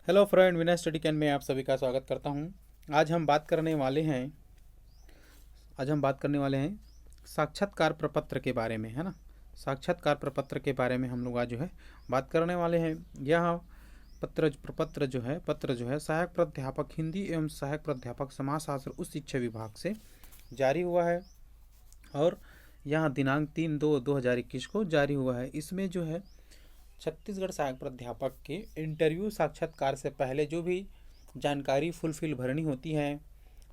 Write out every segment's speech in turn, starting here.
Hello friend, Vinay study can में आप सभी का स्वागत करता हूं। आज हम बात करने वाले हैं आज हम बात करने वाले हैं साक्षात्कार प्रपत्र के बारे में, है ना। साक्षात्कार प्रपत्र के बारे में हम लोग आज जो है बात करने वाले हैं। यह पत्र जो है सहायक प्राध्यापक हिंदी एवं सहायक प्राध्यापक समाजशास्त्र उच्च शिक्षा विभाग से जारी हुआ है और यहाँ दिनांक 3/2/2021 को जारी हुआ है। इसमें जो है छत्तीसगढ़ सहायक प्राध्यापक के इंटरव्यू साक्षात्कार से पहले जो भी जानकारी फुलफिल भरनी होती है,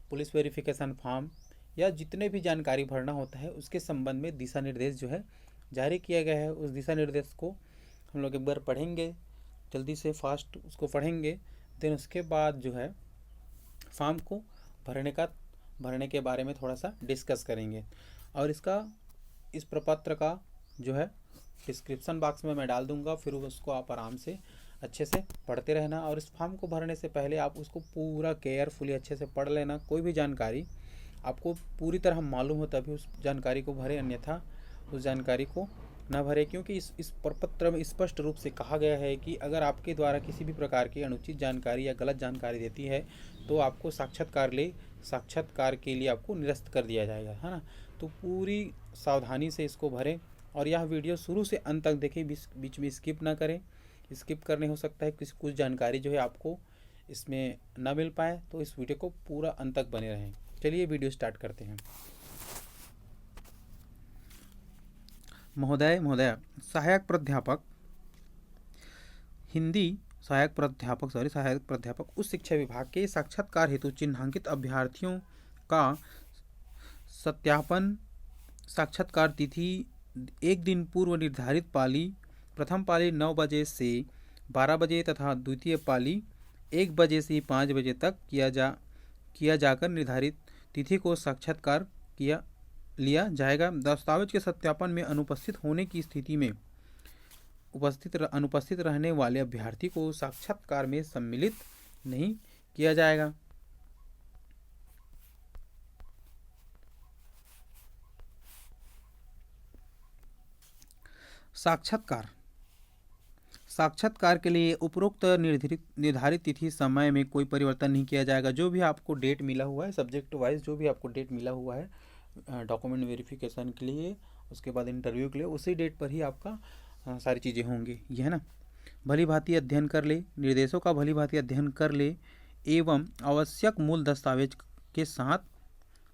पुलिस वेरिफिकेशन फॉर्म या जितने भी जानकारी भरना होता है, उसके संबंध में दिशा निर्देश जो है जारी किया गया है। उस दिशा निर्देश को हम लोग एक बार पढ़ेंगे, जल्दी से फास्ट उसको पढ़ेंगे। देन उसके बाद जो है फॉर्म को भरने के बारे में थोड़ा सा डिस्कस करेंगे। और इस प्रपत्र का जो है डिस्क्रिप्शन बॉक्स में मैं डाल दूंगा, फिर उसको आप आराम से अच्छे से पढ़ते रहना। और इस फॉर्म को भरने से पहले आप उसको पूरा केयरफुली अच्छे से पढ़ लेना। कोई भी जानकारी आपको पूरी तरह मालूम हो तभी उस जानकारी को भरें, अन्यथा उस जानकारी को न भरें। क्योंकि इस प्रपत्र में स्पष्ट रूप से कहा गया है कि अगर आपके द्वारा किसी भी प्रकार की अनुचित जानकारी या गलत जानकारी देती है तो आपको साक्षात्कार के लिए आपको निरस्त कर दिया जाएगा, है ना। तो पूरी सावधानी से इसको भरें और यह वीडियो शुरू से अंत तक देखें, बीच में स्किप ना करें। स्किप करने हो सकता है कुछ जानकारी जो है आपको इसमें ना मिल पाए, तो इस वीडियो को पूरा अंत तक बने रहें। चलिए वीडियो स्टार्ट करते हैं। महोदय, सहायक प्राध्यापक हिंदी सहायक प्राध्यापक उच्च शिक्षा विभाग के साक्षात्कार हेतु चिन्हांकित अभ्यर्थियों का सत्यापन साक्षात्कार तिथि एक दिन पूर्व निर्धारित पाली, प्रथम पाली 9 बजे से 12 बजे तथा द्वितीय पाली 1 बजे से 5 बजे तक किया जाकर निर्धारित तिथि को साक्षात्कार लिया जाएगा। दस्तावेज के सत्यापन में अनुपस्थित होने की स्थिति में अनुपस्थित रहने वाले अभ्यर्थी को साक्षात्कार में सम्मिलित नहीं किया जाएगा। साक्षात्कार के लिए उपरोक्त निर्धारित तिथि समय में कोई परिवर्तन नहीं किया जाएगा। जो भी आपको डेट मिला हुआ है, सब्जेक्ट वाइज जो भी आपको डेट मिला हुआ है डॉक्यूमेंट वेरिफिकेशन के लिए, उसके बाद इंटरव्यू के लिए, उसी डेट पर ही आपका सारी चीज़ें होंगी, ये है ना। भली भांति अध्ययन कर ले, निर्देशों का भली भांति अध्ययन कर ले एवं आवश्यक मूल दस्तावेज के साथ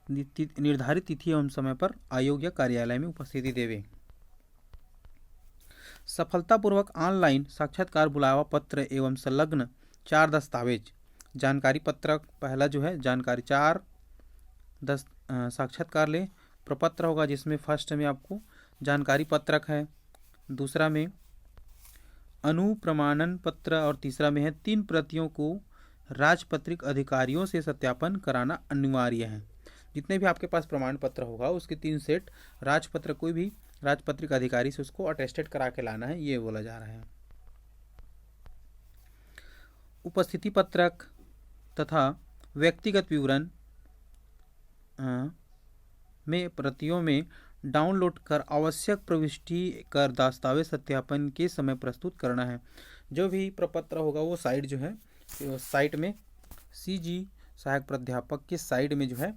निर्धारित तिथि एवं समय पर आयोग या कार्यालय में उपस्थिति देवे। सफलतापूर्वक ऑनलाइन साक्षात्कार बुलावा पत्र एवं संलग्न 4 दस्तावेज। जानकारी पत्रक पहला जो है जानकारी 4 साक्षात्कार ले प्रपत्र होगा, जिसमें फर्स्ट में आपको जानकारी पत्रक है, दूसरा में अनुप्रमाणन पत्र और तीसरा में है 3 प्रतियों को राजपत्रित अधिकारियों से सत्यापन कराना अनिवार्य है। जितने भी आपके पास प्रमाण पत्र होगा उसके 3 सेट राजपत्र, कोई भी राजपत्रित अधिकारी से उसको अटेस्टेड करा के लाना है, ये बोला जा रहा है। उपस्थिति पत्रक तथा व्यक्तिगत विवरण में प्रतियों में डाउनलोड कर आवश्यक प्रविष्टि कर दस्तावेज सत्यापन के समय प्रस्तुत करना है। जो भी प्रपत्र होगा वो साइट जो है साइट में CG सहायक प्राध्यापक के साइट में जो है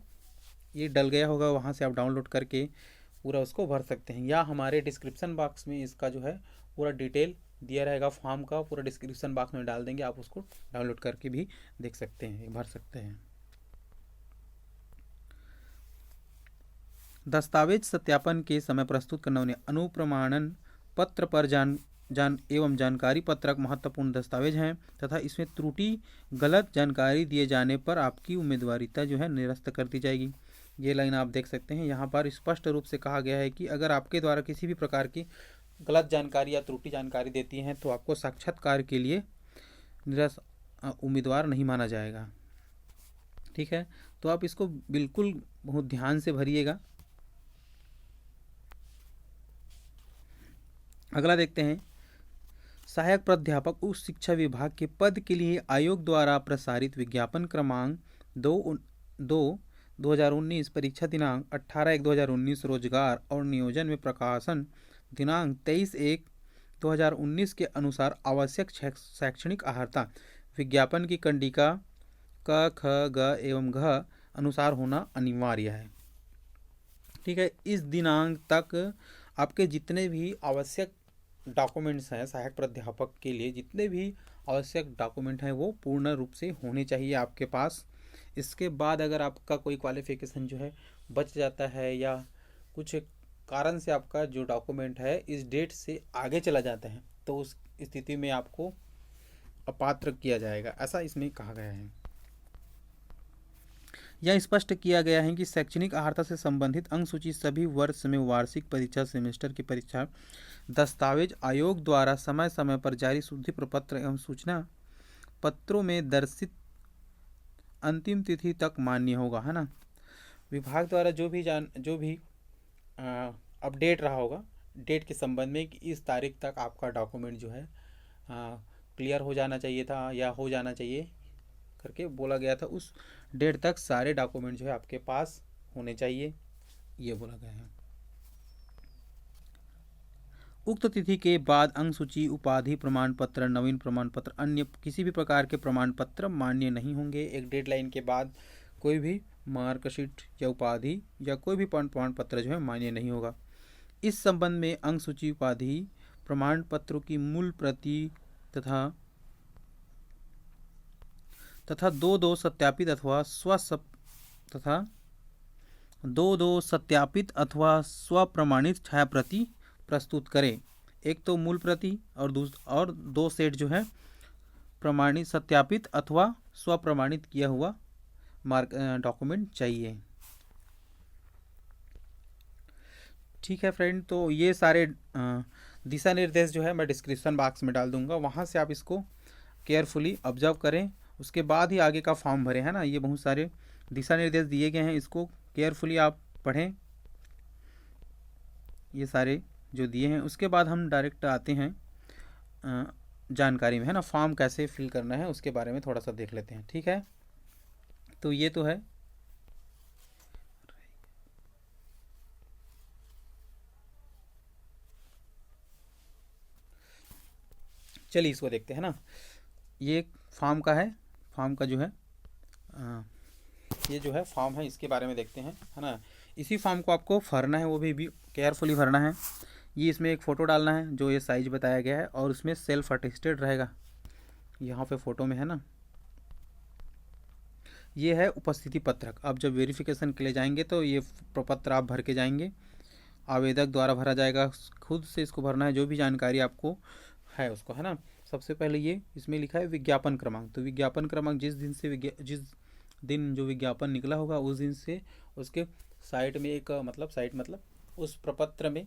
ये डल गया होगा, वहाँ से आप डाउनलोड करके पूरा उसको भर सकते हैं, या हमारे डिस्क्रिप्शन बॉक्स में इसका जो है पूरा डिटेल दिया रहेगा। फॉर्म का पूरा डिस्क्रिप्शन बॉक्स में डाल देंगे, आप उसको डाउनलोड करके भी देख सकते हैं, भर सकते हैं। दस्तावेज सत्यापन के समय प्रस्तुत करना उन्हें अनुप्रमाणन पत्र पर एवं जानकारी पत्रक महत्वपूर्ण दस्तावेज हैं तथा इसमें त्रुटि गलत जानकारी दिए जाने पर आपकी उम्मीदवारिता जो है निरस्त कर दी जाएगी। ये लाइन आप देख सकते हैं, यहाँ पर स्पष्ट रूप से कहा गया है कि अगर आपके द्वारा किसी भी प्रकार की गलत जानकारी या त्रुटि जानकारी देती हैं तो आपको साक्षात्कार के लिए उम्मीदवार नहीं माना जाएगा। ठीक है, तो आप इसको बिल्कुल बहुत ध्यान से भरिएगा। अगला देखते हैं, सहायक प्राध्यापक उच्च शिक्षा विभाग के पद के लिए आयोग द्वारा प्रसारित विज्ञापन क्रमांक 2/2019, परीक्षा दिनांक 18/1/2019, रोजगार और नियोजन में प्रकाशन दिनांक 23/1/2019 के अनुसार आवश्यक शैक्षणिक अर्हता विज्ञापन की कंडिका क, ख, ग एवं घ अनुसार होना अनिवार्य है। ठीक है, इस दिनांक तक आपके जितने भी आवश्यक डॉक्यूमेंट्स हैं सहायक प्राध्यापक के लिए, जितने भी आवश्यक डॉक्यूमेंट हैं वो पूर्ण रूप से होने चाहिए आपके पास। इसके बाद अगर आपका कोई क्वालिफिकेशन जो है बच जाता है या कुछ कारण से आपका जो डॉक्यूमेंट है इस डेट से आगे चला जाता है तो उस स्थिति में आपको अपात्र किया जाएगा, ऐसा इसमें कहा गया है। यह स्पष्ट किया गया है कि शैक्षणिक अर्हता से संबंधित अंक सूची सभी वर्ष में वार्षिक परीक्षा, सेमेस्टर की परीक्षा, दस्तावेज आयोग द्वारा समय समय पर जारी शुद्धि प्रपत्र एवं सूचना पत्रों में दर्शित अंतिम तिथि तक मान्य होगा, है ना। विभाग द्वारा जो भी अपडेट रहा होगा डेट के संबंध में कि इस तारीख तक आपका डॉक्यूमेंट जो है क्लियर हो जाना चाहिए था या हो जाना चाहिए करके बोला गया था, उस डेट तक सारे डॉक्यूमेंट जो है आपके पास होने चाहिए, ये बोला गया है। उक्त तिथि के बाद अंक सूची, उपाधि प्रमाण पत्र, नवीन प्रमाण पत्र, अन्य किसी भी प्रकार के प्रमाण पत्र मान्य नहीं होंगे। एक डेडलाइन के बाद कोई भी मार्कशीट या उपाधि या कोई भी प्रमाण पत्र जो है मान्य नहीं होगा। इस संबंध में अंक सूची, उपाधि प्रमाण पत्रों की मूल प्रति तथा दो सत्यापित अथवा स्वप्रमाणित छाया प्रति प्रस्तुत करें। एक तो मूल प्रति और दो सेट जो है प्रमाणित, सत्यापित अथवा स्वप्रमाणित किया हुआ डॉक्यूमेंट चाहिए। ठीक है फ्रेंड, तो ये सारे दिशा निर्देश जो है मैं डिस्क्रिप्शन बॉक्स में डाल दूंगा, वहाँ से आप इसको केयरफुली ऑब्जर्व करें, उसके बाद ही आगे का फॉर्म भरें, है ना। ये बहुत सारे दिशा निर्देश दिए गए हैं, इसको केयरफुली आप पढ़ें, ये सारे जो दिए हैं। उसके बाद हम डायरेक्ट आते हैं जानकारी में, है ना। फॉर्म कैसे फिल करना है उसके बारे में थोड़ा सा देख लेते हैं। ठीक है, तो ये तो है। चलिए इसको देखते हैं ना। ये फॉर्म का है, फॉर्म का जो है ये जो है फॉर्म है, इसके बारे में देखते हैं, है ना। इसी फॉर्म को आपको भरना है, वो भी केयरफुली भरना है। ये इसमें एक फ़ोटो डालना है जो ये साइज बताया गया है और उसमें सेल्फ अटेस्टेड रहेगा, यहाँ पे फ़ोटो में, है ना। ये है उपस्थिति पत्रक। आप जब वेरिफिकेशन के लिए जाएंगे तो ये प्रपत्र आप भर के जाएंगे, आवेदक द्वारा भरा जाएगा, खुद से इसको भरना है, जो भी जानकारी आपको है उसको, है ना। सबसे पहले ये इसमें लिखा है विज्ञापन क्रमांक, तो विज्ञापन क्रमांक जिस दिन जो विज्ञापन निकला होगा उस दिन से उसके साइट में एक साइट उस प्रपत्र में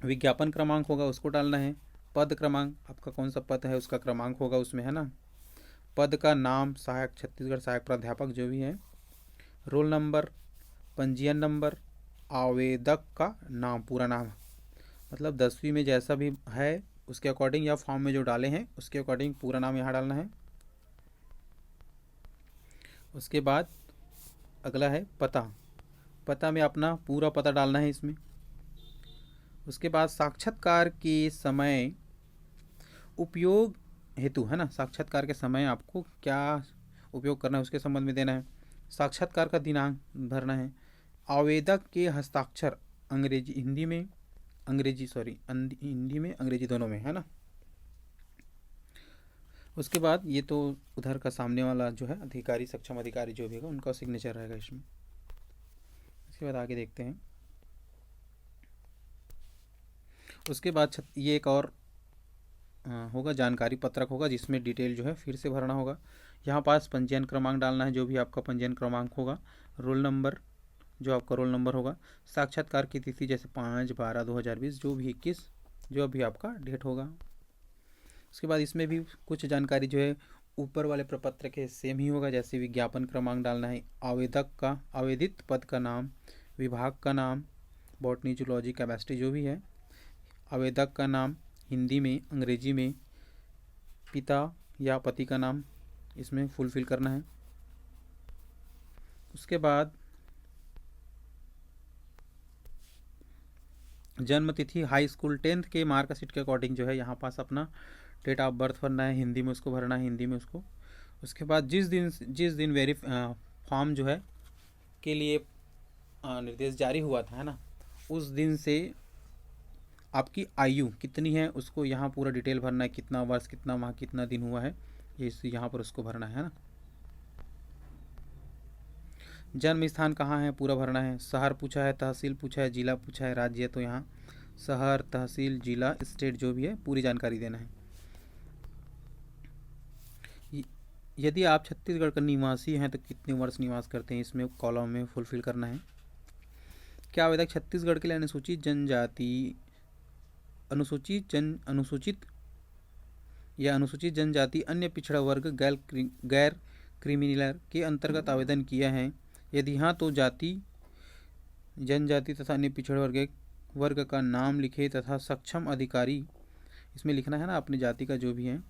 विज्ञापन क्रमांक होगा, उसको डालना है। पद क्रमांक, आपका कौन सा पद है उसका क्रमांक होगा उसमें, है ना। पद का नाम, सहायक छत्तीसगढ़ सहायक प्राध्यापक जो भी है, रोल नंबर, पंजीयन नंबर, आवेदक का नाम, पूरा नाम, 10वीं में जैसा भी है उसके अकॉर्डिंग या फॉर्म में जो डाले हैं उसके अकॉर्डिंग पूरा नाम यहाँ डालना है। उसके बाद अगला है पता में अपना पूरा पता डालना है इसमें। उसके बाद साक्षात्कार के समय उपयोग हेतु, है ना, साक्षात्कार के समय आपको क्या उपयोग करना है उसके संबंध में देना है। साक्षात्कार का दिनांक भरना है। आवेदक के हस्ताक्षर हिंदी में अंग्रेजी दोनों में, है ना। उसके बाद ये तो उधर का सामने वाला जो है अधिकारी, सक्षम अधिकारी जो भी होगा उनका सिग्नेचर रहेगा इसमें। उसके बाद आगे देखते हैं। उसके बाद ये एक और होगा जानकारी पत्रक होगा जिसमें डिटेल जो है फिर से भरना होगा। यहाँ पास पंजीयन क्रमांक डालना है, जो भी आपका पंजीयन क्रमांक होगा, रोल नंबर, जो आपका रोल नंबर होगा, साक्षात्कार की तिथि जैसे 5/12/2020, जो भी 21 जो भी आपका डेट होगा। उसके बाद इसमें भी कुछ जानकारी जो है ऊपर वाले प्रपत्र के सेम ही होगा, जैसे विज्ञापन क्रमांक डालना है, आवेदक का, आवेदित पद का नाम, विभाग का नाम, बॉटनी, जूलॉजी, केमिस्ट्री जो भी है, आवेदक का नाम हिंदी में, अंग्रेजी में, पिता या पति का नाम इसमें फुलफिल करना है। उसके बाद जन्म तिथि, हाई स्कूल 10th के मार्कशीट के अकॉर्डिंग जो है यहाँ पास अपना डेट ऑफ बर्थ भरना है, हिंदी में उसको भरना है, हिंदी में उसको। उसके बाद जिस दिन फॉर्म जो है के लिए निर्देश जारी हुआ था, है ना, उस दिन से आपकी आयु कितनी है उसको यहाँ पूरा डिटेल भरना है, कितना वर्ष, कितना माह, कितना दिन हुआ है, ये यहाँ पर उसको भरना है ना। जन्म स्थान कहाँ है पूरा भरना है। शहर पूछा है, तहसील पूछा है, जिला पूछा है, राज्य है, तो यहाँ शहर, तहसील, जिला, स्टेट जो भी है पूरी जानकारी देना है। यदि आप छत्तीसगढ़ का निवासी हैं तो कितने वर्ष निवास करते हैं, इसमें कॉलम में फुलफिल करना है। क्या आवेदक छत्तीसगढ़ के लिए अनुसूचित जनजाति, अनुसूचित या अनुसूचित जनजाति, अन्य पिछड़ा वर्ग, गैर क्रिमिनल के अंतर्गत आवेदन किया है। यदि हाँ तो जाति, जनजाति तथा अन्य पिछड़ा वर्ग का नाम लिखे तथा सक्षम अधिकारी, इसमें लिखना है ना अपनी जाति का जो भी है,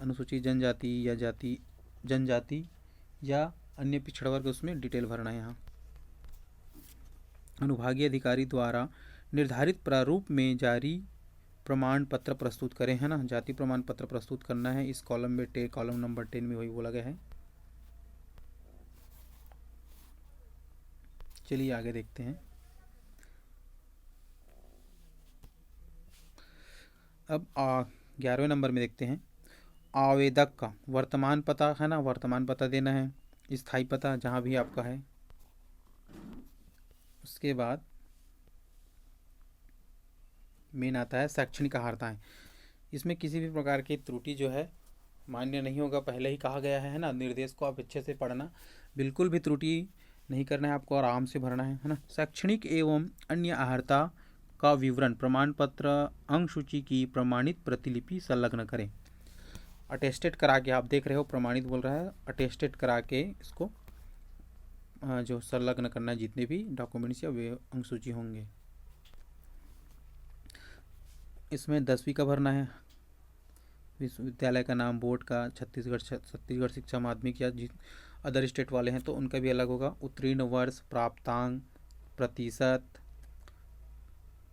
अनुसूचित जनजाति या अन्य पिछड़ा वर्ग, उसमें डिटेल भरना है यहाँ। अनुभागीय अधिकारी द्वारा निर्धारित प्रारूप में जारी प्रमाण पत्र प्रस्तुत करें, है ना, जाति प्रमाण पत्र प्रस्तुत करना है। इस कॉलम में कॉलम नंबर 10 में वही बोला गया है। चलिए आगे देखते हैं। अब 11वें नंबर में देखते हैं, आवेदक का वर्तमान पता, है ना, वर्तमान पता देना है, स्थायी पता जहाँ भी आपका है। उसके बाद मेन आता है शैक्षणिक अर्हताएं। इसमें किसी भी प्रकार की त्रुटि जो है मान्य नहीं होगा, पहले ही कहा गया है ना। निर्देश को आप अच्छे से पढ़ना, बिल्कुल भी त्रुटि नहीं करना है आपको, आराम से भरना है ना। शैक्षणिक एवं अन्य अर्हता का विवरण, प्रमाण पत्र, अंक सूची की प्रमाणित प्रतिलिपि संलग्न करें। अटेस्टेड करा के, आप देख रहे हो प्रमाणित बोल रहा है, अटेस्टेड करा के इसको जो संलग्न करना है जितने भी डॉक्यूमेंट्स या वे अंक सूची होंगे। इसमें 10वीं का भरना है, विश्वविद्यालय का नाम, बोर्ड का, छत्तीसगढ़ शिक्षा माध्यमिक या अदर स्टेट वाले हैं तो उनका भी अलग होगा। उत्तीर्ण वर्ष, प्राप्तांक, प्रतिशत,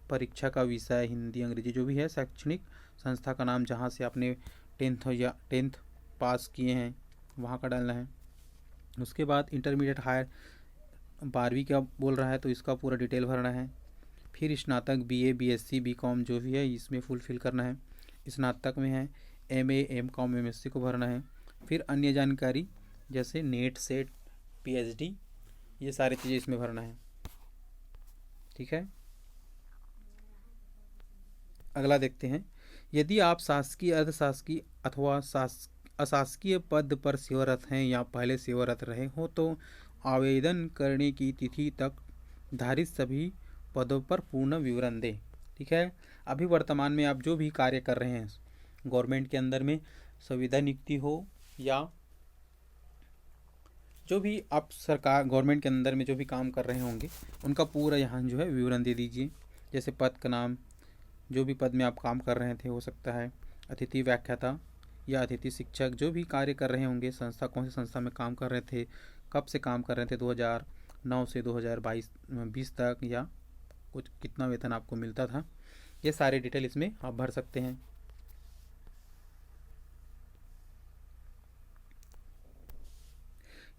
परीक्षा का विषय, हिंदी, अंग्रेजी जो भी है। शैक्षणिक संस्था का नाम, जहाँ से आपने 10th पास किए हैं वहाँ का डालना है। उसके बाद इंटरमीडिएट, हायर 12वीं का बोल रहा है तो इसका पूरा डिटेल भरना है। फिर स्नातक, BA, BSc, BCom जो भी है इसमें फुलफिल करना है। स्नातक में है MA, MCom, MSc को भरना है। फिर अन्य जानकारी जैसे नेट, सेट, PhD, ये सारी चीज़ें इसमें भरना है। ठीक है, अगला देखते हैं। यदि आप शासकीय, अर्धशासकीय अथवा अशासकीय पद पर सेवारत हैं या पहले सेवारत रहे हो तो आवेदन करने की तिथि तक धारित सभी पदों पर पूर्ण विवरण दें। ठीक है, अभी वर्तमान में आप जो भी कार्य कर रहे हैं गवर्नमेंट के अंदर में, संविदा नियुक्ति हो या जो भी आप सरकार गवर्नमेंट के अंदर में जो भी काम कर रहे होंगे उनका पूरा यहाँ जो है विवरण दे दीजिए। जैसे पद का नाम, जो भी पद में आप काम कर रहे थे, हो सकता है अतिथि व्याख्याता या अतिथि शिक्षक, जो भी कार्य कर रहे होंगे, कौन सी संस्था में काम कर रहे थे, कब से काम कर रहे थे, 2009 से 2020 तक, या कुछ कितना वेतन आपको मिलता था, ये सारे डिटेल इसमें आप भर सकते हैं।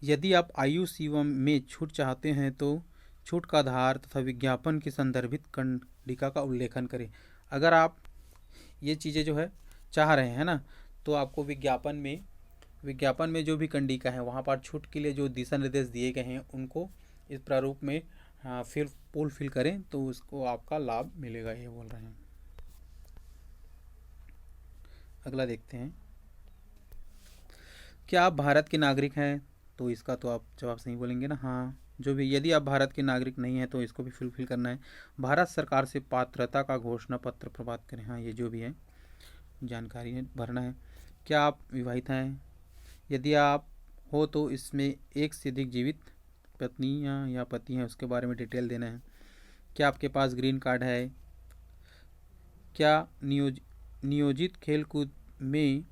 यदि आप आयु सीमा में छूट चाहते हैं तो छूट का आधार तथा विज्ञापन की संदर्भित कंडिका का उल्लेखन करें। अगर आप ये चीज़ें जो है चाह रहे हैं ना, तो आपको विज्ञापन में जो भी कंडिका है वहाँ पर छूट के लिए जो दिशा निर्देश दिए गए हैं उनको इस प्रारूप में फिर फुलफिल करें तो उसको आपका लाभ मिलेगा, ये बोल रहे हैं। अगला देखते हैं, क्या आप भारत के नागरिक हैं, तो इसका तो आप जवाब सही बोलेंगे ना, हाँ। जो भी, यदि आप भारत के नागरिक नहीं हैं तो इसको भी फुलफिल करना है। भारत सरकार से पात्रता का घोषणा पत्र प्राप्त करें, हाँ, ये जो भी है जानकारी है भरना है। क्या आप विवाहित हैं, यदि आप हो तो इसमें एक से अधिक जीवित पत्नियाँ या पति हैं उसके बारे में डिटेल देना है। क्या आपके पास ग्रीन कार्ड है, क्या नियोजित खेलकूद में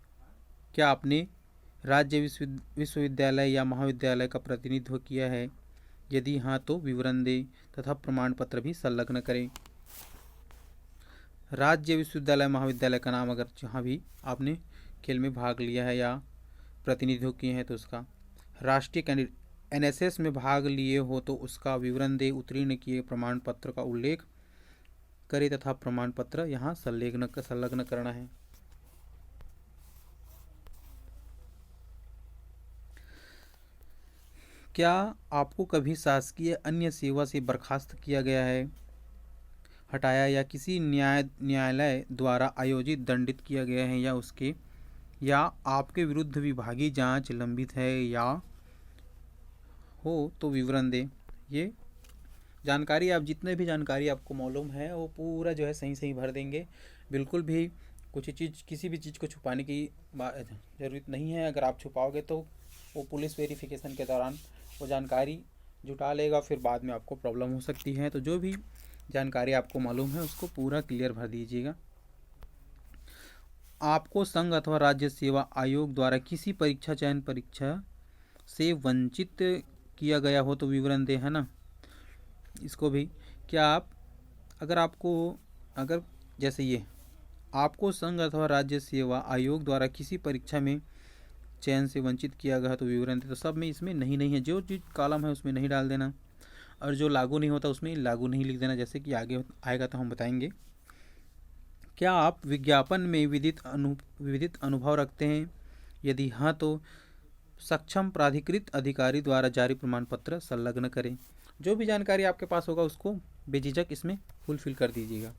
क्या आपने राज्य विश्वविद्यालय या महाविद्यालय का प्रतिनिधित्व किया है, यदि हाँ तो विवरण दें तथा प्रमाण पत्र भी संलग्न करें। राज्य विश्वविद्यालय महाविद्यालय का नाम, अगर जहाँ भी आपने खेल में भाग लिया है या प्रतिनिधित्व किए हैं तो उसका। राष्ट्रीय कैंडिडेट एनएसएस में भाग लिए हो तो उसका विवरण दे। उत्तीर्ण किए प्रमाण पत्र का उल्लेख करे तथा प्रमाण पत्र यहाँ संलग्न करना है। क्या आपको कभी शासकीय अन्य सेवा से बर्खास्त किया गया है, हटाया या किसी न्यायालय द्वारा आयोजित दंडित किया गया है या आपके विरुद्ध विभागीय जांच लंबित है या हो तो विवरण दें। ये जानकारी आप जितने भी जानकारी आपको मालूम है वो पूरा जो है सही सही भर देंगे। बिल्कुल भी किसी भी चीज़ को छुपाने की ज़रूरत नहीं है। अगर आप छुपाओगे तो वो पुलिस वेरिफिकेशन के दौरान वो जानकारी जुटा लेगा, फिर बाद में आपको प्रॉब्लम हो सकती है। तो जो भी जानकारी आपको मालूम है उसको पूरा क्लियर भर दीजिएगा। आपको संघ अथवा राज्य सेवा आयोग द्वारा किसी चयन परीक्षा से वंचित किया गया हो तो विवरण दे, है ना। इसको भी क्या आप अगर जैसे ये आपको संघ अथवा राज्य सेवा आयोग द्वारा किसी परीक्षा में चयन से वंचित किया गया तो विवरण दे, तो सब में इसमें नहीं है। जो चीज़ कॉलम है उसमें नहीं डाल देना, और जो लागू नहीं होता उसमें लागू नहीं लिख देना, जैसे कि आगे आएगा तो हम बताएंगे। क्या आप विज्ञापन में विविधित अनुभव रखते हैं? यदि हाँ तो सक्षम प्राधिकृत अधिकारी द्वारा जारी प्रमाण पत्र संलग्न करें। जो भी जानकारी आपके पास होगा उसको बेझिझक इसमें फुलफिल कर दीजिएगा।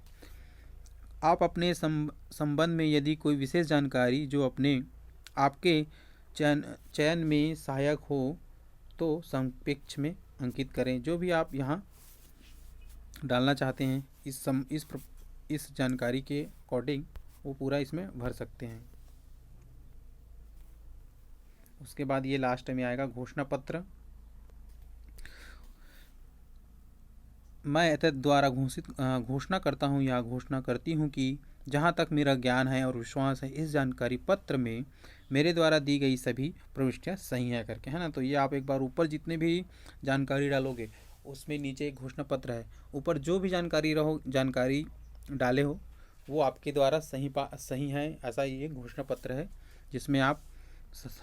आप अपने संबंध में यदि कोई विशेष जानकारी जो आपके चयन में सहायक हो तो संक्षेप में अंकित करें। जो भी आप यहाँ डालना चाहते हैं इस जानकारी के अकॉर्डिंग वो पूरा इसमें भर सकते हैं। उसके बाद ये लास्ट में आएगा घोषणा पत्र। मैं एतद द्वारा घोषणा करता हूँ या घोषणा करती हूँ कि जहाँ तक मेरा ज्ञान है और विश्वास है इस जानकारी पत्र में मेरे द्वारा दी गई सभी प्रविष्टियाँ सही है करके, है ना। तो ये आप एक बार ऊपर जितने भी जानकारी डालोगे उसमें नीचे एक घोषणा पत्र है, ऊपर जो भी जानकारी डाले हो वो आपके द्वारा सही है, ऐसा ये घोषणा पत्र है जिसमें आप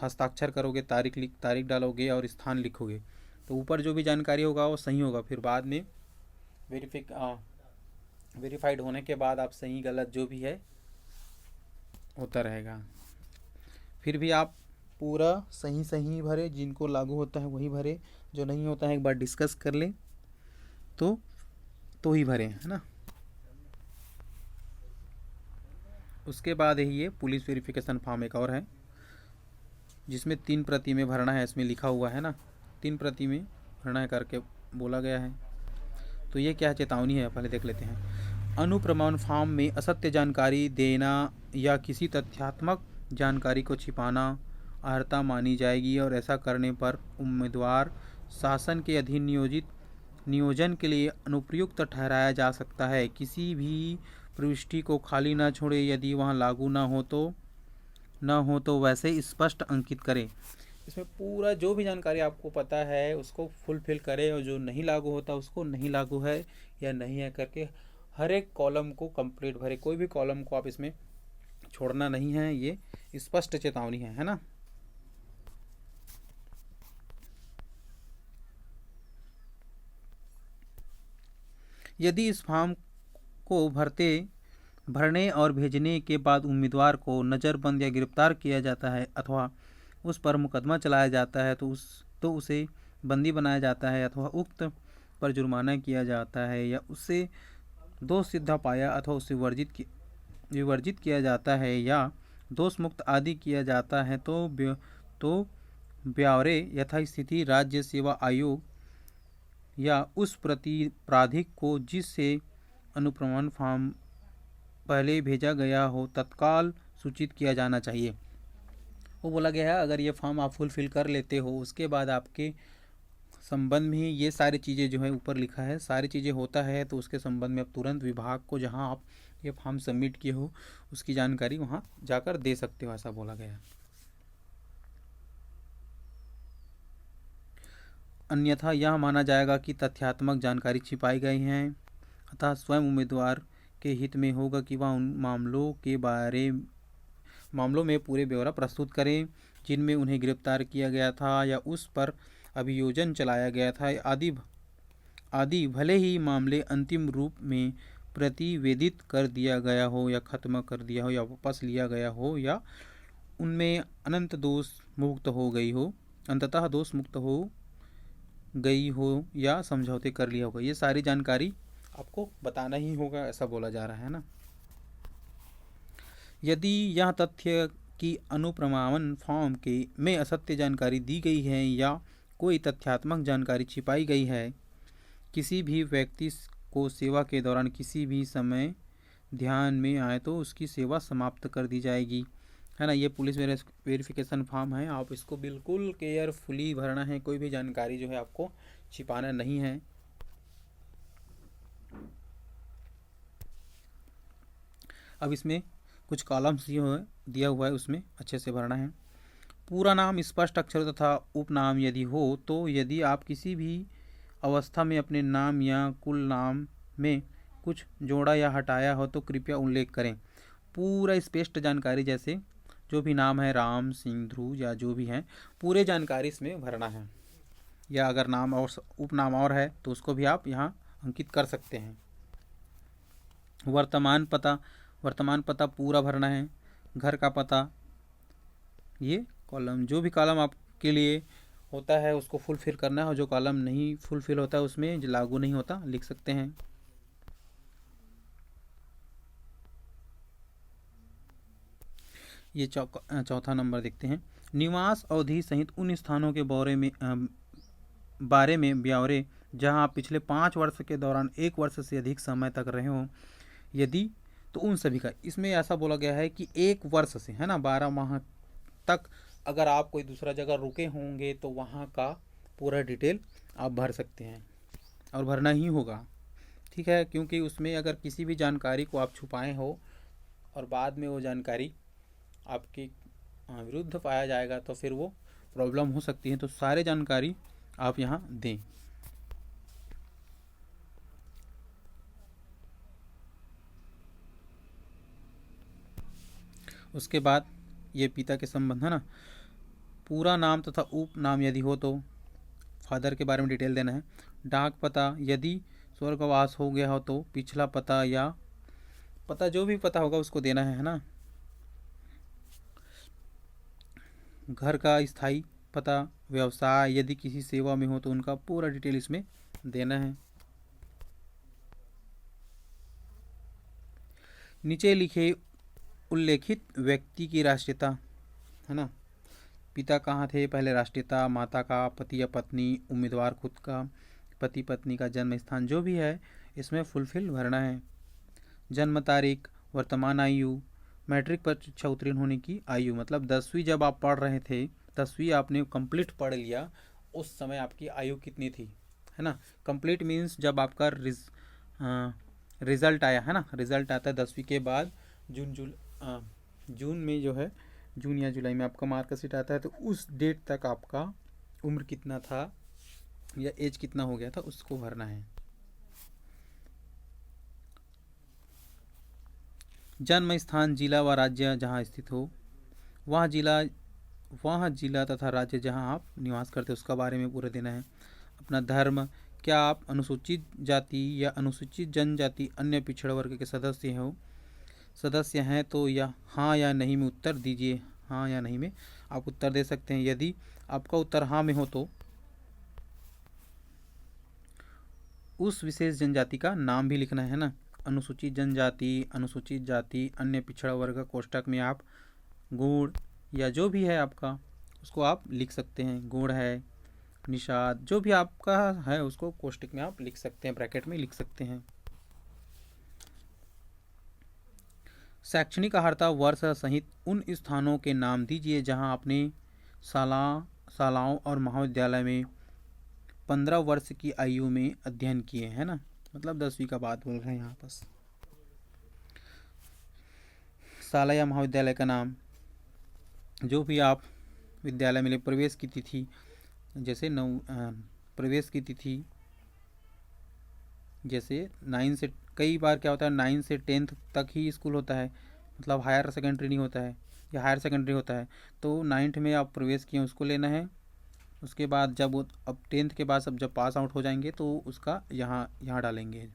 हस्ताक्षर करोगे, तारीख डालोगे और स्थान लिखोगे। तो ऊपर जो भी जानकारी होगा वो सही होगा, फिर बाद में वेरीफाइड होने के बाद आप सही गलत जो भी है होता रहेगा। फिर भी आप पूरा सही भरे, जिनको लागू होता है वही भरे, जो नहीं होता है एक बार डिस्कस कर लें तो ही भरें, है ना। उसके बाद ही ये पुलिस वेरिफिकेशन फॉर्म एक और है जिसमें 3 प्रति में भरना है, इसमें लिखा हुआ है ना 3 प्रति में भरना है करके बोला गया है। तो ये क्या चेतावनी है पहले देख लेते हैं। अनुप्रमाण फॉर्म में असत्य जानकारी देना या किसी तथ्यात्मक जानकारी को छिपाना अर्हता मानी जाएगी और ऐसा करने पर उम्मीदवार शासन के अधीन नियोजन के लिए अनुप्रयुक्त ठहराया जा सकता है। किसी भी प्रविष्टि को खाली न छोड़े, यदि वहाँ लागू न हो तो वैसे स्पष्ट अंकित करें। इसमें पूरा जो भी जानकारी आपको पता है उसको फुलफिल करें, और जो नहीं लागू होता उसको नहीं लागू है या नहीं है करके हर एक कॉलम को कंप्लीट भरे। कोई भी कॉलम को आप इसमें छोड़ना नहीं है, ये स्पष्ट चेतावनी है ना। यदि इस फॉर्म को भरने और भेजने के बाद उम्मीदवार को नज़रबंद या गिरफ्तार किया जाता है अथवा उस पर मुकदमा चलाया जाता है तो उसे बंदी बनाया जाता है अथवा उक्त पर जुर्माना किया जाता है या उससे दोष सिद्ध पाया अथवा उसे विवर्जित किया जाता है या दोष मुक्त आदि किया जाता है तो ब्यौरे यथास्थिति राज्य सेवा आयोग या उस प्राधिक को जिससे अनुप्रमाण फॉर्म पहले भेजा गया हो तत्काल सूचित किया जाना चाहिए। वो बोला गया है अगर ये फॉर्म आप फुलफिल कर लेते हो उसके बाद आपके संबंध में ये सारी चीज़ें जो है ऊपर लिखा है सारी चीज़ें होता है, तो उसके संबंध में आप तुरंत विभाग को जहां आप ये फॉर्म सबमिट किए हो उसकी जानकारी वहां जाकर दे सकते हो, ऐसा बोला गया। अन्यथा यह माना जाएगा कि तथ्यात्मक जानकारी छिपाई गई है, अतः स्वयं उम्मीदवार के हित में होगा कि वह उन मामलों में पूरे ब्यौरा प्रस्तुत करें जिनमें उन्हें गिरफ्तार किया गया था या उस पर अभियोजन चलाया गया था आदि भले ही मामले अंतिम रूप में प्रतिवेदित कर दिया गया हो या ख़त्म कर दिया हो या वापस लिया गया हो या उनमें अंततः दोष मुक्त हो गई हो या समझौते कर लिया होगा, ये सारी जानकारी आपको बताना ही होगा, ऐसा बोला जा रहा है ना। यदि यह तथ्य कि अनुप्रमाण फॉर्म के में असत्य जानकारी दी गई है या कोई तथ्यात्मक जानकारी छिपाई गई है, किसी भी व्यक्ति को सेवा के दौरान किसी भी समय ध्यान में आए तो उसकी सेवा समाप्त कर दी जाएगी, है ना। ये पुलिस वेरिफिकेशन फॉर्म है, आप इसको बिल्कुल केयरफुली भरना है, कोई भी जानकारी जो है आपको छिपाना नहीं है। अब इसमें कुछ कॉलम्स दिया हुआ है, उसमें अच्छे से भरना है। पूरा नाम स्पष्ट अक्षरों तथा उपनाम यदि हो तो यदि आप किसी भी अवस्था में अपने नाम या कुल नाम में कुछ जोड़ा या हटाया हो तो कृपया उल्लेख करें। पूरा स्पष्ट जानकारी, जैसे जो भी नाम है राम, सिंह, ध्रुव या जो भी है, पूरे जानकारी इसमें भरना है। या अगर नाम और उपनाम और है तो उसको भी आप यहाँ अंकित कर सकते हैं। वर्तमान पता पूरा भरना है। घर का पता, ये कॉलम, जो भी कॉलम आपके लिए होता है उसको फुलफिल करना है और जो कॉलम नहीं फुलफिल होता है उसमें जो लागू नहीं होता लिख सकते हैं। ये चौथा नंबर देखते हैं। निवास अवधि सहित उन स्थानों के बारे में ब्यौरे जहां आप पिछले 5 वर्ष के दौरान 1 वर्ष से अधिक समय तक रहे हो, यदि तो उन सभी का। इसमें ऐसा बोला गया है कि 1 वर्ष से, है ना, 12 माह तक अगर आप कोई दूसरा जगह रुके होंगे तो वहाँ का पूरा डिटेल आप भर सकते हैं और भरना ही होगा, ठीक है। क्योंकि उसमें अगर किसी भी जानकारी को आप छुपाए हो और बाद में वो जानकारी आपके विरुद्ध पाया जाएगा तो फिर वो प्रॉब्लम हो सकती है, तो सारे जानकारी आप यहाँ दें। उसके बाद ये पिता के संबंध है ना, पूरा नाम तथा उपनाम यदि हो तो फादर के बारे में डिटेल देना है। डाक पता, यदि स्वर्गवास हो गया हो तो पिछला पता या पता, जो भी पता होगा उसको देना है ना। घर का स्थायी पता, व्यवसाय यदि किसी सेवा में हो तो उनका पूरा डिटेल इसमें देना है। नीचे लिखे उल्लेखित व्यक्ति की राष्ट्रीयता, है ना, पिता कहाँ थे, पहले राष्ट्रीयता, माता का, पति या पत्नी, उम्मीदवार खुद का, पति पत्नी का जन्म स्थान, जो भी है इसमें फुलफिल भरना है। जन्म तारीख, वर्तमान आयु, मैट्रिक परीक्षा उत्तीर्ण होने की आयु, मतलब 10वीं जब आप पढ़ रहे थे, 10वीं आपने कंप्लीट पढ़ लिया, उस समय आपकी आयु कितनी थी, है ना। कंप्लीट मीन्स जब आपका रिजल्ट आया, है ना, रिजल्ट आता है 10वीं के बाद जून में जो है, जून या जुलाई में आपका मार्कशीट आता है, तो उस डेट तक आपका उम्र कितना था या एज कितना हो गया था उसको भरना है। जन्म स्थान, जिला व राज्य जहाँ स्थित हो, वह जिला तथा राज्य जहाँ आप निवास करते हो उसका बारे में पूरा देना है। अपना धर्म, क्या आप अनुसूचित जाति या अनुसूचित जनजाति अन्य पिछड़ा वर्ग के सदस्य हैं तो या हाँ या नहीं में उत्तर दीजिए। हाँ या नहीं में आप उत्तर दे सकते हैं। यदि आपका उत्तर हाँ में हो तो उस विशेष जनजाति का नाम भी लिखना है ना। अनुसूचित जनजाति, अनुसूचित जाति, अन्य पिछड़ा वर्ग कोष्टक में आप गुण या जो भी है आपका उसको आप लिख सकते हैं। गुण है, निषाद, जो भी आपका है उसको कोष्टक में आप लिख सकते हैं, ब्रैकेट में लिख सकते हैं। शैक्षणिक अर्हता वर्ष सहित उन स्थानों के नाम दीजिए जहां आपने शालाओं और महाविद्यालय में 15 वर्ष की आयु में अध्ययन किए, है ना, मतलब 10वीं का बात बोल रहे हैं यहाँ पर। शाला या महाविद्यालय का नाम, जो भी आप विद्यालय में प्रवेश की तिथि, जैसे प्रवेश की तिथि जैसे 9 से, कई बार क्या होता है 9 से 10th तक ही स्कूल होता है, मतलब हायर सेकेंडरी नहीं होता है या हायर सेकेंडरी होता है। तो 9th में आप प्रवेश किए उसको लेना है। उसके बाद जब अब 10th के बाद सब जब पास आउट हो जाएंगे तो उसका यहाँ यहाँ डालेंगे,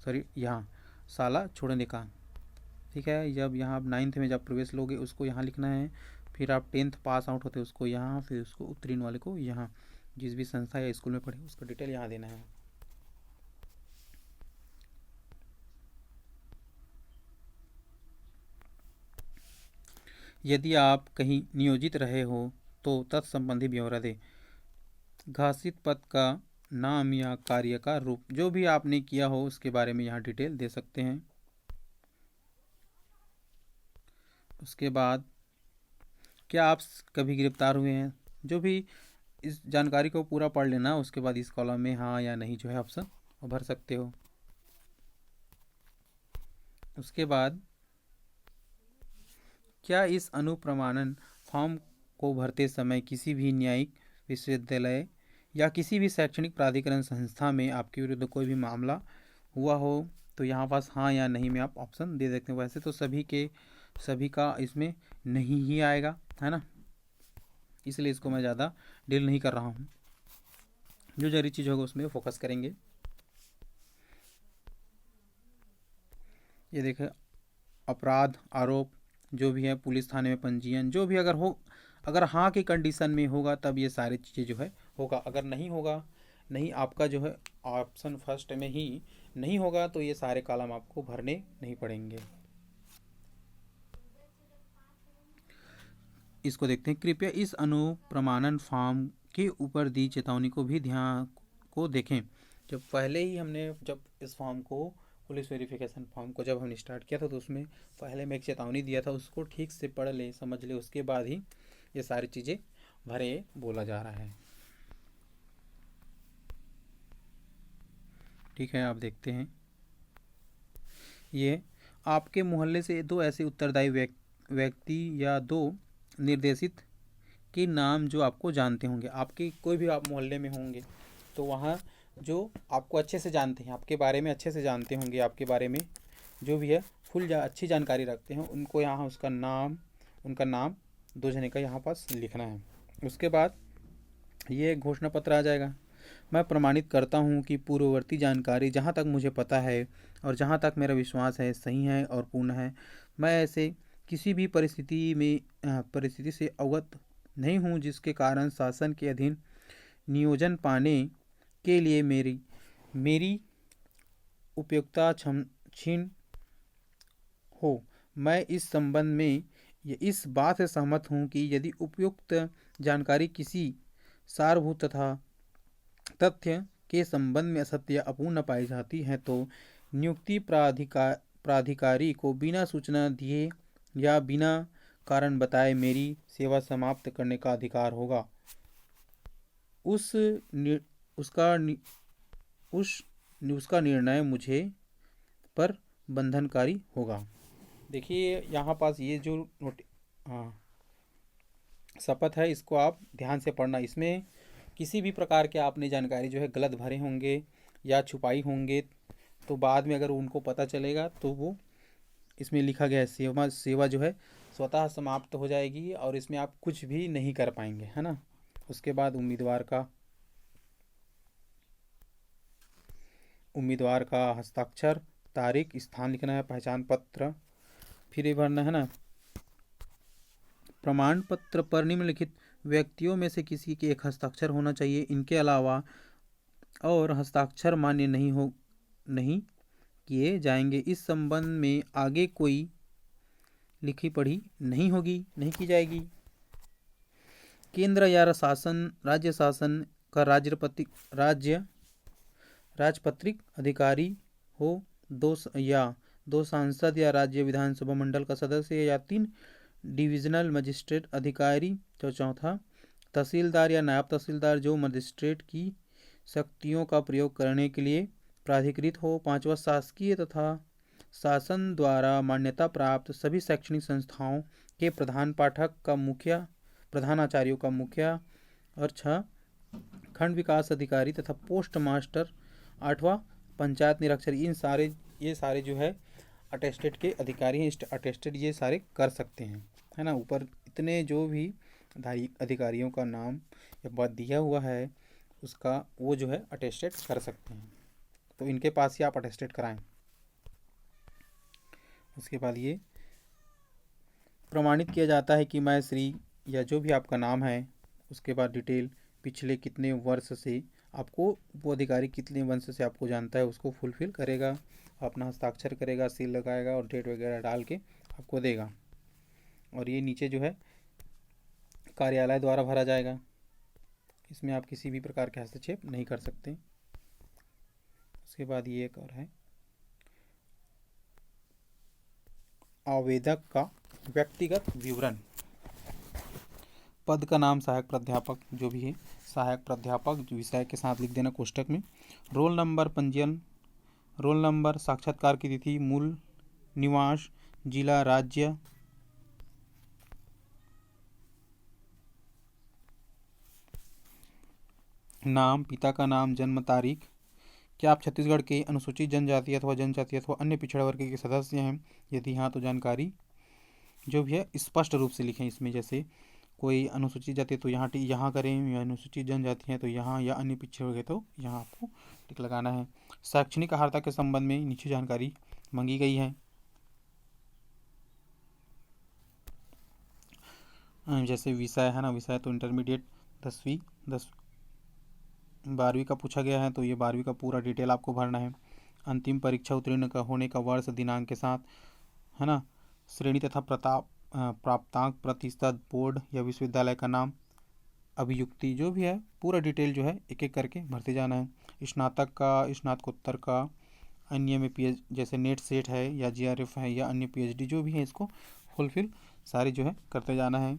सॉरी यहाँ साला छोड़ने का। ठीक है, जब यहाँ आप 9th में जब प्रवेश लोगे उसको यहाँ लिखना है, फिर आप 10th पास आउट होते उसको यहाँ, फिर उसको उत्तीर्ण वाले को यहाँ, जिस भी संस्था या स्कूल में पढ़े उसका डिटेल यहाँ देना है। यदि आप कहीं नियोजित रहे हो तो तत्संबंधी ब्यौरा दें। घोषित पद का नाम या कार्य का रूप, जो भी आपने किया हो उसके बारे में यहाँ डिटेल दे सकते हैं। उसके बाद क्या आप कभी गिरफ्तार हुए हैं, जो भी इस जानकारी को पूरा पढ़ लेना। उसके बाद इस कॉलम में हाँ या नहीं जो है ऑप्शन भर सकते हो। उसके बाद क्या इस अनुप्रमाणन फॉर्म को भरते समय किसी भी न्यायिक विश्वविद्यालय या किसी भी शैक्षणिक प्राधिकरण संस्था में आपके विरुद्ध कोई भी मामला हुआ हो, तो यहाँ पास हाँ या नहीं में आप ऑप्शन दे सकते हैं। वैसे तो सभी का इसमें नहीं ही आएगा, है ना, इसलिए इसको मैं ज़्यादा डील नहीं कर रहा हूँ। जो जरूरी चीज़ होगा उसमें फोकस करेंगे। ये देखें, अपराध आरोप जो भी है, पुलिस थाने में पंजीयन जो भी अगर हाँ की कंडीशन में होगा तब ये सारी चीज़ें जो है होगा। अगर नहीं होगा, नहीं आपका जो है ऑप्शन फर्स्ट में ही नहीं होगा, तो ये सारे कॉलम आपको भरने नहीं पड़ेंगे। इसको देखते हैं। कृपया इस अनुप्रमाणन फॉर्म के ऊपर दी चेतावनी को भी ध्यान को देखें। जब पहले ही हमने जब इस फॉर्म को, पुलिस वेरिफिकेशन फॉर्म को जब हमने स्टार्ट किया था तो उसमें पहले मैं एक चेतावनी दिया था, उसको ठीक से पढ़ ले, समझ ले, उसके बाद ही ये सारी चीज़ें भरे बोला जा रहा है। ठीक है, आप देखते हैं। ये आपके मोहल्ले से दो ऐसे उत्तरदायी व्यक्ति या दो निर्देशित के नाम जो आपको जानते होंगे। आपके कोई भी आप मोहल्ले में होंगे तो वहाँ जो आपको अच्छे से जानते हैं, आपके बारे में अच्छे से जानते होंगे, आपके बारे में जो भी है अच्छी जानकारी रखते हैं, उनको यहाँ उनका नाम 2 जने का यहाँ पास लिखना है। उसके बाद ये घोषणा पत्र आ जाएगा। मैं प्रमाणित करता हूँ कि पूर्ववर्ती जानकारी जहाँ तक मुझे पता है और जहाँ तक मेरा विश्वास है सही है और पूर्ण है। मैं ऐसे किसी भी परिस्थिति से अवगत नहीं हूँ जिसके कारण शासन के अधीन नियोजन पाने के लिए मेरी उपयुक्तता छीन हो। मैं इस संबंध में इस बात से सहमत हूँ कि यदि उपयुक्त जानकारी किसी सारभूत तथा तथ्य के संबंध में असत्य या अपूर्ण पाई जाती है तो नियुक्ति प्राधिकारी को बिना सूचना दिए या बिना कारण बताए मेरी सेवा समाप्त करने का अधिकार होगा। उसका निर्णय मुझे पर बंधनकारी होगा। देखिए यहाँ पास ये जो शपथ है इसको आप ध्यान से पढ़ना। इसमें किसी भी प्रकार के आपने जानकारी जो है गलत भरे होंगे या छुपाई होंगे तो बाद में अगर उनको पता चलेगा तो वो इसमें लिखा गया है सेवा जो है स्वतः समाप्त हो जाएगी और इसमें आप कुछ भी नहीं कर पाएंगे, है ना। उसके बाद उम्मीदवार का हस्ताक्षर, तारीख, स्थान लिखना है, पहचान पत्र फिर ये भरना है ना। प्रमाण पत्र पर निम्नलिखित व्यक्तियों में से किसी के एक हस्ताक्षर होना चाहिए। इनके अलावा और हस्ताक्षर मान्य नहीं किए जाएंगे। इस संबंध में आगे कोई लिखी पढ़ी नहीं की जाएगी। केंद्र या राज्य शासन का राजपत्रित अधिकारी हो, दो सांसद या राज्य विधानसभा मंडल का सदस्य या 3 डिविजनल मजिस्ट्रेट अधिकारी। तो चौथा तहसीलदार या नायब तहसीलदार जो मजिस्ट्रेट की शक्तियों का प्रयोग करने के लिए प्राधिकृत हो। 5वां शासकीय तथा शासन द्वारा मान्यता प्राप्त सभी शैक्षणिक संस्थाओं के प्रधानाचार्यों का मुखिया। और 6 खंड विकास अधिकारी तथा पोस्ट मास्टर। 8वां पंचायत निरीक्षक, ये सारे जो है अटेस्टेड के अधिकारी हैं, अटेस्टेड ये सारे कर सकते हैं, है ना। ऊपर इतने जो भी अधिकारियों का नाम या पद दिया हुआ है उसका वो जो है अटेस्टेड कर सकते हैं, तो इनके पास ही आप अटेस्टेड कराएं। उसके बाद ये प्रमाणित किया जाता है कि मैं श्री या जो भी आपका नाम है, उसके बाद डिटेल पिछले कितने वर्ष से आपको वो अधिकारी कितने वर्ष से आपको जानता है उसको फुलफिल करेगा, अपना हस्ताक्षर करेगा, सील लगाएगा और डेट वगैरह डाल के आपको देगा। और ये नीचे जो है कार्यालय द्वारा भरा जाएगा, इसमें आप किसी भी प्रकार के हस्तक्षेप नहीं कर सकते। उसके बाद ये एक और है आवेदक का व्यक्तिगत विवरण। पद का नाम सहायक प्राध्यापक जो भी है, सहायक प्राध्यापक विषय के साथ लिख देना कोष्टक में। रोल नंबर, पंजीयन, रोल नंबर, साक्षात्कार की तिथि, मूल निवास, जिला, राज्य, नाम, पिता का नाम, जन्म तारीख। क्या आप छत्तीसगढ़ के अनुसूचित जनजाति अथवा जनजाति अथवा अन्य पिछड़ा वर्ग के सदस्य हैं? यदि हाँ तो जानकारी जो भी है स्पष्ट रूप से लिखें इसमें। जैसे कोई अनुसूचित जाति है तो यहाँ करें, या अनुसूचित जनजाति है तो यहाँ, या अन्य पिछड़े वर्ग है तो यहाँ आपको टिक लगाना है। शैक्षणिक अर्हता के संबंध में नीचे जानकारी मांगी गई है। जैसे विषय है ना, विषय तो इंटरमीडिएट 12वीं का पूछा गया है तो ये 12वीं का पूरा डिटेल आपको भरना है। अंतिम परीक्षा उत्तीर्ण का होने का वर्ष, दिनांक के साथ, है ना। श्रेणी तथा प्राप्तांक, प्रतिशत, बोर्ड या विश्वविद्यालय का नाम, अभियुक्ति जो भी है पूरा डिटेल जो है एक एक करके भरते जाना है। स्नातक का, स्नातकोत्तर का, अन्य में जैसे नेट सेट है या जीआरएफ है या अन्य पीएचडी जो भी है इसको फुलफिल सारे जो है करते जाना है।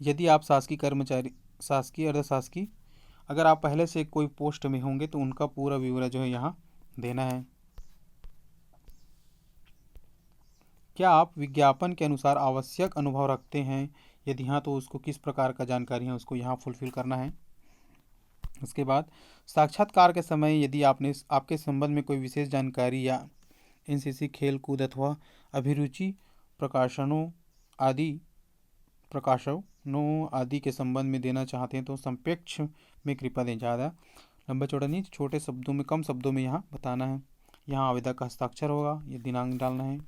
यदि आप शासकीय कर्मचारी, शासकीय, अर्धशासकीय, अगर आप पहले से कोई पोस्ट में होंगे तो उनका पूरा विवरण जो है यहाँ देना है। क्या आप विज्ञापन के अनुसार आवश्यक अनुभव रखते हैं? यदि हाँ तो उसको किस प्रकार का जानकारी है उसको यहाँ फुलफिल करना है। उसके बाद साक्षात्कार के समय यदि आपके संबंध में कोई विशेष जानकारी या एनसीसी, खेल कूद अथवा अभिरुचि प्रकाशनों आदि के संबंध में देना चाहते हैं तो संक्षेप में कृपया दें। ज़्यादा लंबा चौड़ा नहीं, छोटे शब्दों में, कम शब्दों में यहाँ बताना है। यहाँ आवेदक का हस्ताक्षर होगा, ये दिनांक डालना है।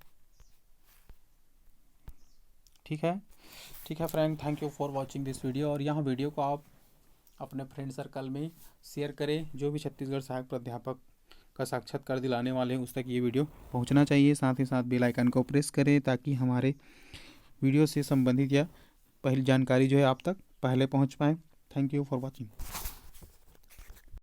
ठीक है friend, thank you for watching this video. और यहाँ वीडियो को आप अपने फ्रेंड सर्कल में शेयर करें, जो भी छत्तीसगढ़ सहायक प्राध्यापक का साक्षात्कार दिलाने वाले हैं उस तक ये वीडियो पहुंचना चाहिए। साथ ही साथ बेल आइकन को प्रेस करें ताकि हमारे वीडियो से संबंधित या पहली जानकारी जो है आप तक पहले पहुंच पाए। Thank you for watching.